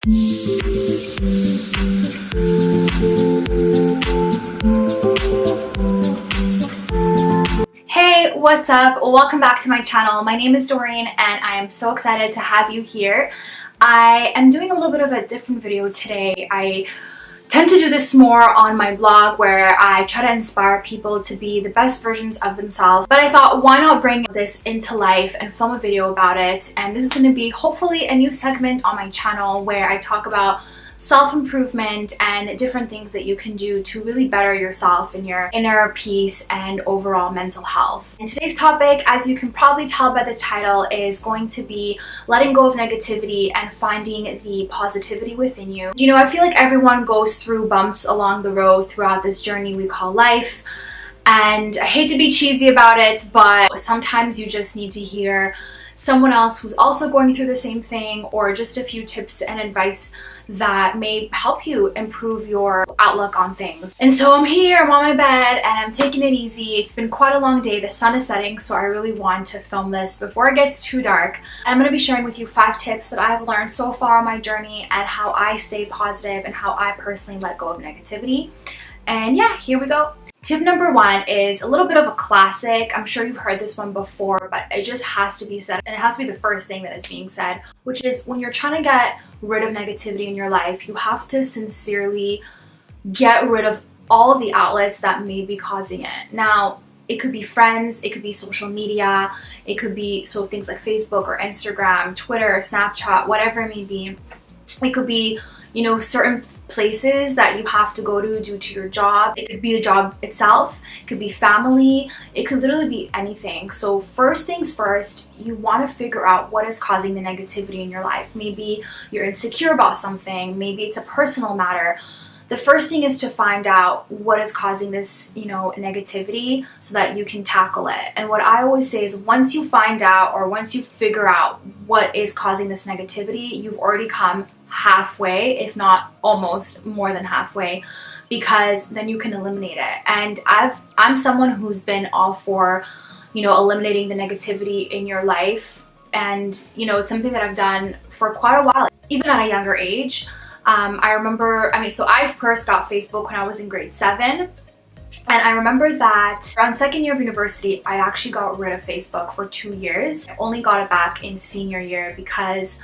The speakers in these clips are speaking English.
Hey, what's up? Welcome back to my channel. My name is Dorin and I am so excited to have you here. I am doing a little bit of a different video today. I tend to do this more on my blog where I try to inspire people to be the best versions of themselves. But I thought, why not bring this into life and film a video about it? And this is going to be hopefully a new segment on my channel where I talk about self-improvement and different things that you can do to really better yourself and your inner peace and overall mental health. And today's topic, as you can probably tell by the title, is going to be letting go of negativity and finding the positivity within you. You know, I feel like everyone goes through bumps along the road throughout this journey we call life. And I hate to be cheesy about it, but sometimes you just need to hear someone else who's also going through the same thing, or just a few tips and advice that may help you improve your outlook on things. And so I'm here, I'm on my bed, and I'm taking it easy. It's been quite a long day. The sun is setting, so I really want to film this before it gets too dark. And I'm going to be sharing with you 5 tips that I have learned so far on my journey and how I stay positive and how I personally let go of negativity. And yeah, here we go. Tip number 1 is a little bit of a classic. I'm sure you've heard this one before, but it just has to be said, and it has to be the first thing that is being said, which is when you're trying to get rid of negativity in your life, you have to sincerely get rid of all of the outlets that may be causing it. Now, it could be friends, it could be social media, it could be things like Facebook or Instagram, Twitter, Snapchat, whatever it may be. It could be, you know, certain places that you have to go to due to your job. It could be the job itself, it could be family, it could literally be anything. So first things first, you want to figure out what is causing the negativity in your life. Maybe you're insecure about something, maybe it's a personal matter. The first thing is to find out what is causing this, you know, negativity so that you can tackle it. And what I always say is once you find out, or once you figure out what is causing this negativity, you've already come halfway, if not almost more than halfway, because then you can eliminate it. And I'm someone who's been all for, you know, eliminating the negativity in your life. And, you know, it's something that I've done for quite a while, even at a younger age. I remember, so I first got Facebook when I was in grade 7. And I remember that around second year of university, I actually got rid of Facebook for 2 years. I only got it back in senior year because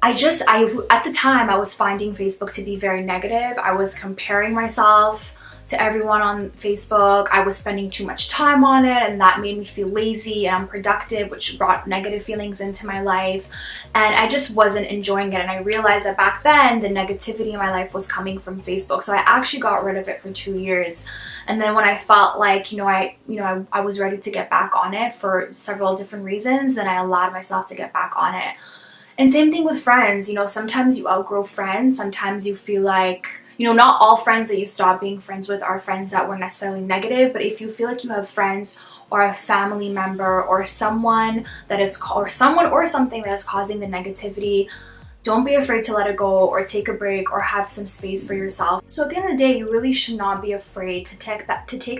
at the time, I was finding Facebook to be very negative. I was comparing myself to everyone on Facebook. I was spending too much time on it, and that made me feel lazy and unproductive, which brought negative feelings into my life. And I just wasn't enjoying it. And I realized that back then, the negativity in my life was coming from Facebook. So I actually got rid of it for 2 years. And then when I felt like, I was ready to get back on it for several different reasons, then I allowed myself to get back on it. And same thing with friends. You know, sometimes you outgrow friends. Sometimes you feel like, you know, not all friends that you stop being friends with are friends that were necessarily negative. But if you feel like you have friends or a family member or someone that is, or something that is causing the negativity, don't be afraid to let it go or take a break or have some space for yourself. So at the end of the day, you really should not be afraid to take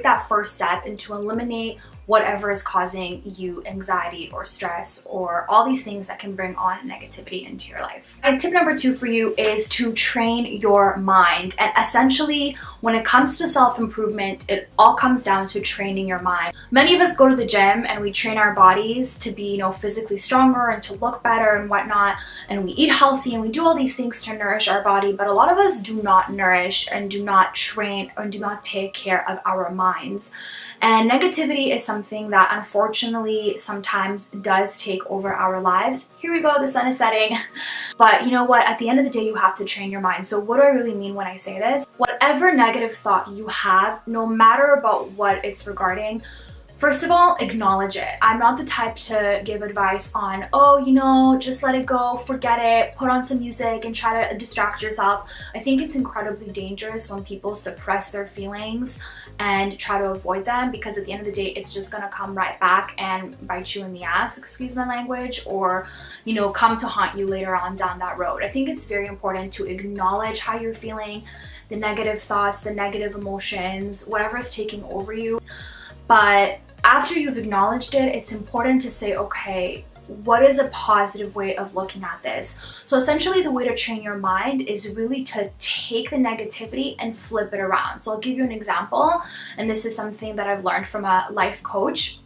that first step and to eliminate whatever is causing you anxiety or stress or all these things that can bring on negativity into your life. And tip number 2 for you is to train your mind. And essentially, when it comes to self-improvement, it all comes down to training your mind. Many of us go to the gym and we train our bodies to be, you know, physically stronger and to look better and whatnot. And we eat healthy and we do all these things to nourish our body. But a lot of us do not nourish and do not train and do not take care of our minds. And negativity is something that unfortunately sometimes does take over our lives. Here we go, the sun is setting. But you know what? At the end of the day, you have to train your mind. So what do I really mean when I say this? Whatever negative thought you have, no matter about what it's regarding, first of all, acknowledge it. I'm not the type to give advice on, oh, you know, just let it go, forget it, put on some music and try to distract yourself. I think it's incredibly dangerous when people suppress their feelings and try to avoid them, because at the end of the day, it's just gonna come right back and bite you in the ass, excuse my language, or, you know, come to haunt you later on down that road. I think it's very important to acknowledge how you're feeling, the negative thoughts, the negative emotions, whatever is taking over you. But after you've acknowledged it, it's important to say, okay, what is a positive way of looking at this? So essentially the way to train your mind is really to take the negativity and flip it around. So I'll give you an example, and this is something that I've learned from a life coach.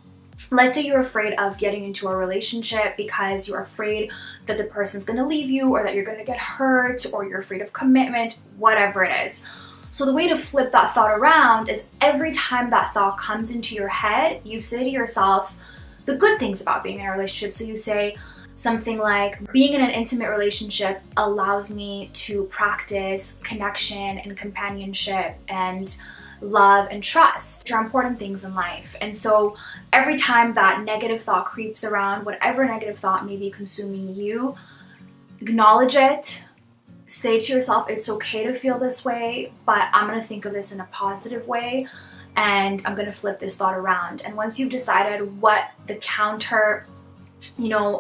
Let's say you're afraid of getting into a relationship because you're afraid that the person's going to leave you, or that you're going to get hurt, or you're afraid of commitment, whatever it is. So the way to flip that thought around is every time that thought comes into your head, you say to yourself the good things about being in a relationship. So you say something like, being in an intimate relationship allows me to practice connection and companionship and love and trust, which are important things in life. And so every time that negative thought creeps around, whatever negative thought may be consuming you, acknowledge it. Say to yourself, it's okay to feel this way, but I'm going to think of this in a positive way, and I'm going to flip this thought around. And once you've decided what the counter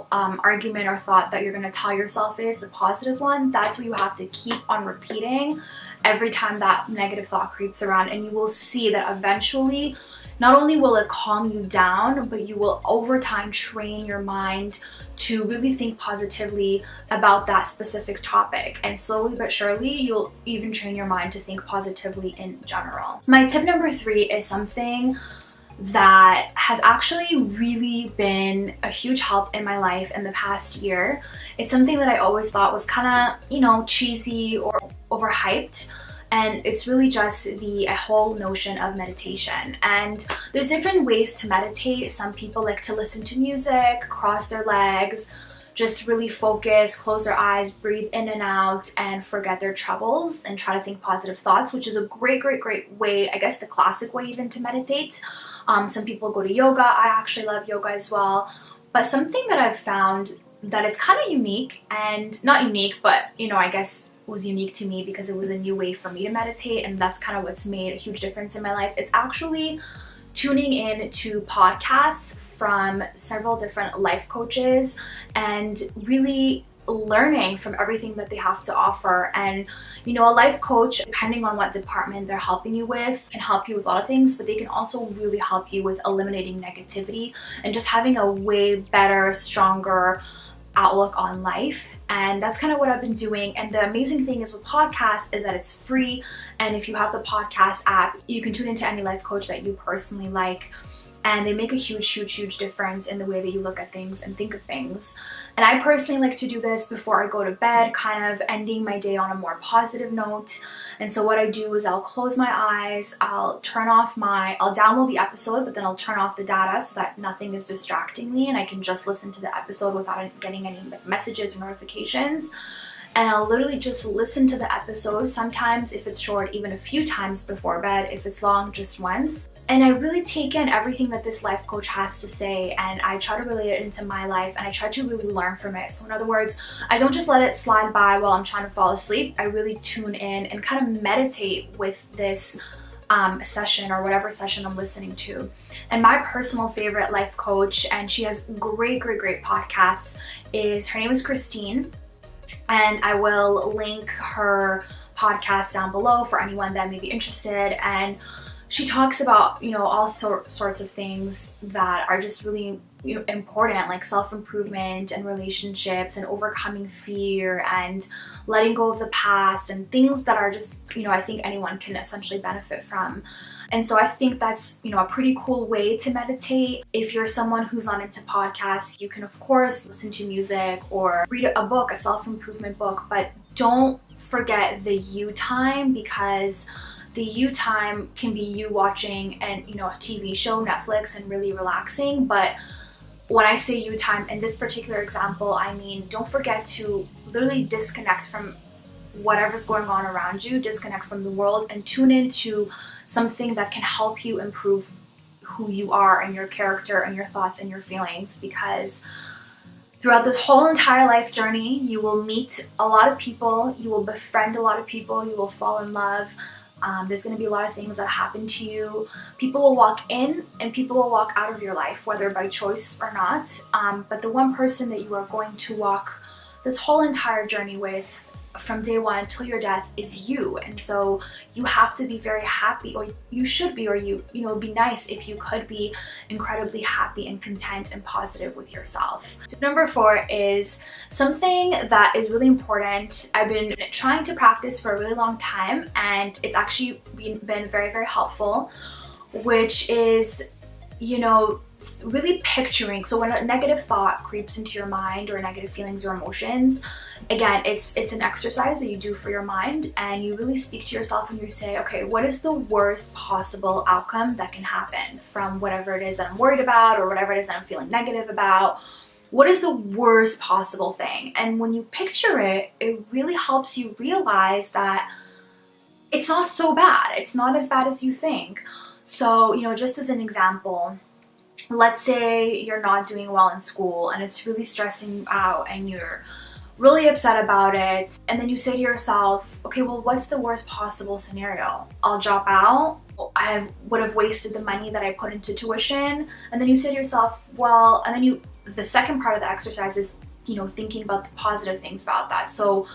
argument or thought that you're going to tell yourself is, the positive one, that's what you have to keep on repeating every time that negative thought creeps around. And you will see that eventually, not only will it calm you down, but you will over time train your mind to really think positively about that specific topic. And slowly but surely, you'll even train your mind to think positively in general. My tip number 3 is something that has actually really been a huge help in my life in the past year. It's something that I always thought was kind of, cheesy or overhyped. And it's really just the whole notion of meditation. And there's different ways to meditate. Some people like to listen to music, cross their legs, just really focus, close their eyes, breathe in and out, and forget their troubles and try to think positive thoughts, which is a great way, I guess the classic way even, to meditate. Some people go to yoga. I actually love yoga as well. But something that I've found that is kind of unique, and not unique, but I guess was unique to me because it was a new way for me to meditate, and that's kind of what's made a huge difference in my life, is actually tuning in to podcasts from several different life coaches and really learning from everything that they have to offer. And a life coach, depending on what department they're helping you with, can help you with a lot of things, but they can also really help you with eliminating negativity and just having a way better, stronger outlook on life. And that's kind of what I've been doing. And the amazing thing is with podcasts is that it's free, and if you have the podcast app, you can tune into any life coach that you personally like, and they make a huge difference in the way that you look at things and think of things. And I personally like to do this before I go to bed, kind of ending my day on a more positive note. And so what I do is I'll close my eyes, I'll download the episode, but then I'll turn off the data so that nothing is distracting me and I can just listen to the episode without getting any messages or notifications. And I'll literally just listen to the episode, sometimes if it's short, even a few times before bed, if it's long, just once. And I really take in everything that this life coach has to say, and I try to relate it into my life, and I try to really learn from it. So in other words, I don't just let it slide by while I'm trying to fall asleep. I really tune in and kind of meditate with this session or whatever session I'm listening to. And my personal favorite life coach, and she has great podcasts, her name is Christine, and I will link her podcast down below for anyone that may be interested. And she talks about, all sorts of things that are just really important, like self-improvement and relationships and overcoming fear and letting go of the past and things that are just, I think anyone can essentially benefit from. And so I think that's, a pretty cool way to meditate. If you're someone who's not into podcasts, you can of course listen to music or read a book, a self-improvement book, but don't forget the you time, because the you time can be you watching a TV show, Netflix, and really relaxing. But when I say you time in this particular example, I mean don't forget to literally disconnect from whatever's going on around you, disconnect from the world, and tune into something that can help you improve who you are and your character and your thoughts and your feelings. Because throughout this whole entire life journey, you will meet a lot of people, you will befriend a lot of people, you will fall in love. There's going to be a lot of things that happen to you. People will walk in and people will walk out of your life, whether by choice or not. But the one person that you are going to walk this whole entire journey with from day one till your death is you, and so you have to be very happy, or you should be, or you know, it'd be nice if you could be incredibly happy and content and positive with yourself. Tip number 4 is something that is really important. I've been trying to practice for a really long time, and it's actually been very, very helpful, which is, you know, really picturing. So when a negative thought creeps into your mind, or negative feelings or emotions, again, it's an exercise that you do for your mind, and you really speak to yourself and you say, okay, what is the worst possible outcome that can happen from whatever it is that I'm worried about, or whatever it is that I'm feeling negative about? What is the worst possible thing? And when you picture it, it really helps you realize that it's not so bad. It's not as bad as you think. So, you know, just as an example, let's say you're not doing well in school and it's really stressing you out and you're really upset about it, and then you say to yourself, okay, well, what's the worst possible scenario? I'll drop out. I would have wasted the money that I put into tuition. And then you say to yourself, well, and then the second part of the exercise is, you know, thinking about the positive things about that. So,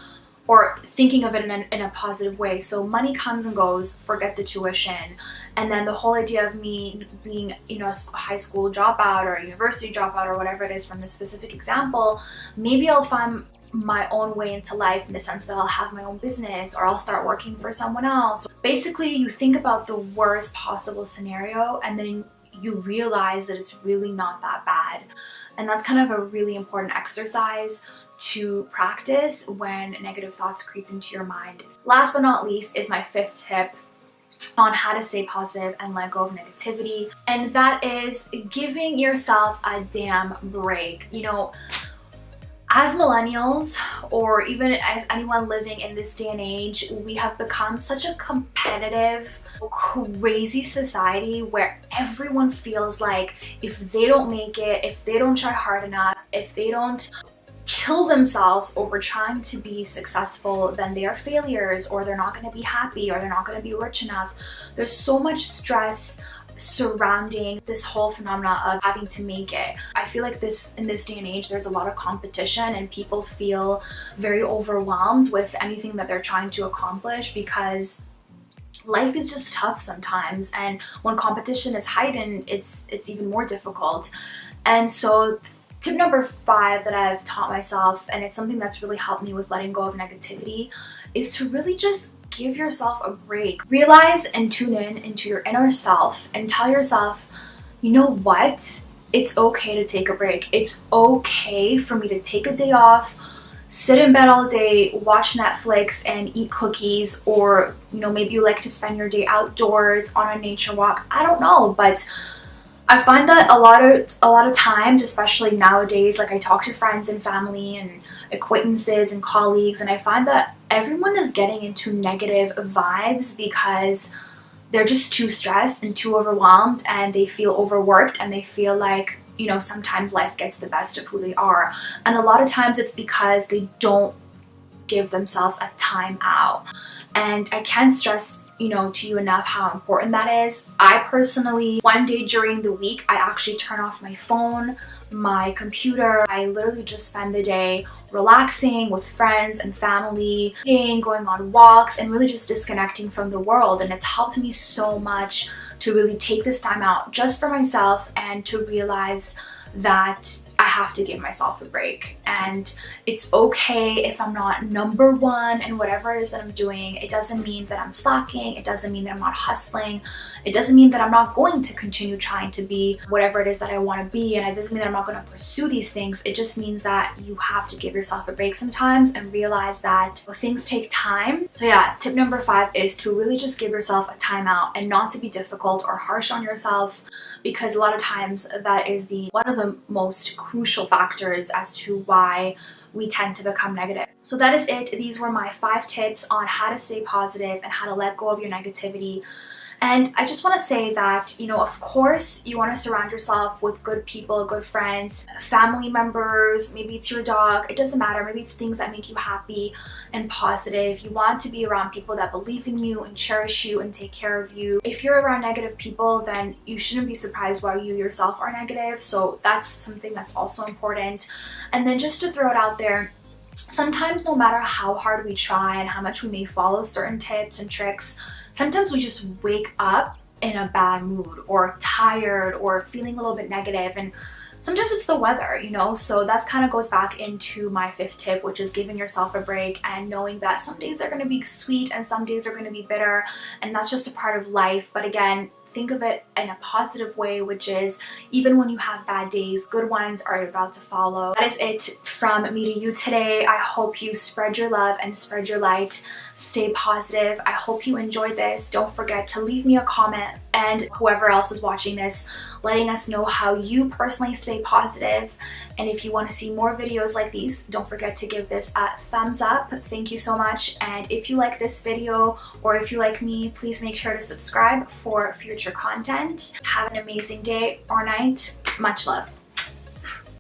or thinking of it in a positive way. So money comes and goes, forget the tuition. And then the whole idea of me being, you know, a high school dropout or a university dropout or whatever it is from this specific example, maybe I'll find my own way into life, in the sense that I'll have my own business, or I'll start working for someone else. Basically, you think about the worst possible scenario, and then you realize that it's really not that bad. And that's kind of a really important exercise to practice when negative thoughts creep into your mind. Last but not least is my 5th tip on how to stay positive and let go of negativity, and that is giving yourself a damn break. You know, as millennials, or even as anyone living in this day and age, we have become such a competitive, crazy society where everyone feels like if they don't make it, if they don't try hard enough, if they don't kill themselves over trying to be successful, then they are failures, or they're not going to be happy, or they're not going to be rich enough. There's so much stress surrounding this whole phenomena of having to make it. I feel like in this day and age, there's a lot of competition, and people feel very overwhelmed with anything that they're trying to accomplish, because life is just tough sometimes, and when competition is heightened, it's even more difficult. And so tip number 5 that I've taught myself, and it's something that's really helped me with letting go of negativity, is to really just give yourself a break. Realize and tune in into your inner self and tell yourself, you know what? It's okay to take a break. It's okay for me to take a day off, sit in bed all day, watch Netflix and eat cookies, or, you know, maybe you like to spend your day outdoors on a nature walk. I don't know, but I find that a lot of times, especially nowadays, like I talk to friends and family and acquaintances and colleagues, and I find that everyone is getting into negative vibes because they're just too stressed and too overwhelmed, and they feel overworked, and they feel like, you know, sometimes life gets the best of who they are. And a lot of times it's because they don't give themselves a time out. And I can't stress, you know, to you enough how important that is. I personally, one day during the week, I actually turn off my phone, my computer. I literally just spend the day relaxing with friends and family, going on walks, and really just disconnecting from the world. And it's helped me so much to really take this time out just for myself, and to realize that I have to give myself a break. And it's okay if I'm not number one in whatever it is that I'm doing. It doesn't mean that I'm slacking. It doesn't mean that I'm not hustling. It doesn't mean that I'm not going to continue trying to be whatever it is that I want to be. And it doesn't mean that I'm not going to pursue these things. It just means that you have to give yourself a break sometimes and realize that things take time. So yeah, tip number 5 is to really just give yourself a timeout, and not to be difficult or harsh on yourself, because a lot of times that is one of the most crucial factors as to why we tend to become negative. So that is it. These were my 5 tips on how to stay positive and how to let go of your negativity. And I just want to say that, you know, of course, you want to surround yourself with good people, good friends, family members, maybe it's your dog, it doesn't matter, maybe it's things that make you happy and positive. You want to be around people that believe in you and cherish you and take care of you. If you're around negative people, then you shouldn't be surprised why you yourself are negative. So that's something that's also important. And then just to throw it out there, sometimes no matter how hard we try and how much we may follow certain tips and tricks, sometimes we just wake up in a bad mood or tired or feeling a little bit negative, and sometimes it's the weather, you know. So that kind of goes back into my 5th tip, which is giving yourself a break and knowing that some days are going to be sweet and some days are going to be bitter, and that's just a part of life. But again, think of it in a positive way, which is even when you have bad days, good ones are about to follow. That is it from me to you today. I hope you spread your love and spread your light. Stay positive. I hope you enjoyed this. Don't forget to leave me a comment, and whoever else is watching this, letting us know how you personally stay positive. And if you want to see more videos like these, don't forget to give this a thumbs up. Thank you so much. And if you like this video, or if you like me, please make sure to subscribe for future content. Have an amazing day or night. Much love.